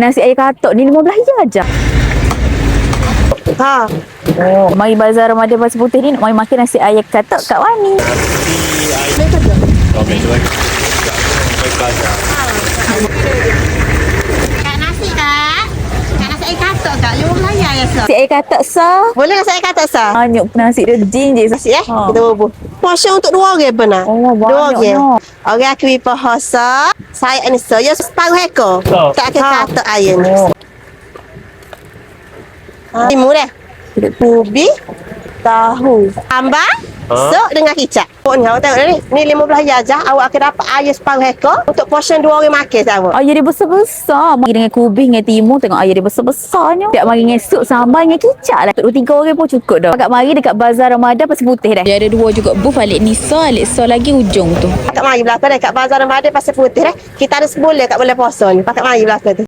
Nasi air katak ni RM15 aja. Ha. Oh, mari bazar Ramadan Pasir Putih ni nak mari makan nasi air katak kat Wani. Kak nasi kak. Kak nasi air katak kak. RM15 ya so. Nasi air katak sah. Boleh nasi air katak sah? Banyak nasi dia jin je. Nasi Ha. kita bubuh. Portion untuk 2 orang benar. Oh, 2 orang. banyaknya. Orang kiri pohasa. Saya ni saya separuh ekor. Oh. Tak akan Ha. katak air ni. Oh. Timun dah. Ubi, tahu, tambah, sok dengan kicap. Oh, ni awak tengok ni RM15 aja. Awak akan dapat air separuh ekor untuk portion 2 orang makan sama. Air dia besar-besar. Mari dengan kubis dengan timun tengok air dia besar-besarnya. Tak mari dengan sup sambal dengan kicap lah. Untuk 3 orang pun cukup dah. Agak mari dekat bazar Ramadan Pasir Putih dah. Dia ada 2 juga booth Alik Nisa lagi ujung tu. Pakat mari belakang dah kat bazar Ramadan Pasir Putih dah. Kita ada sebulan kat bulan puasa ni. Pakat mari belakang tu.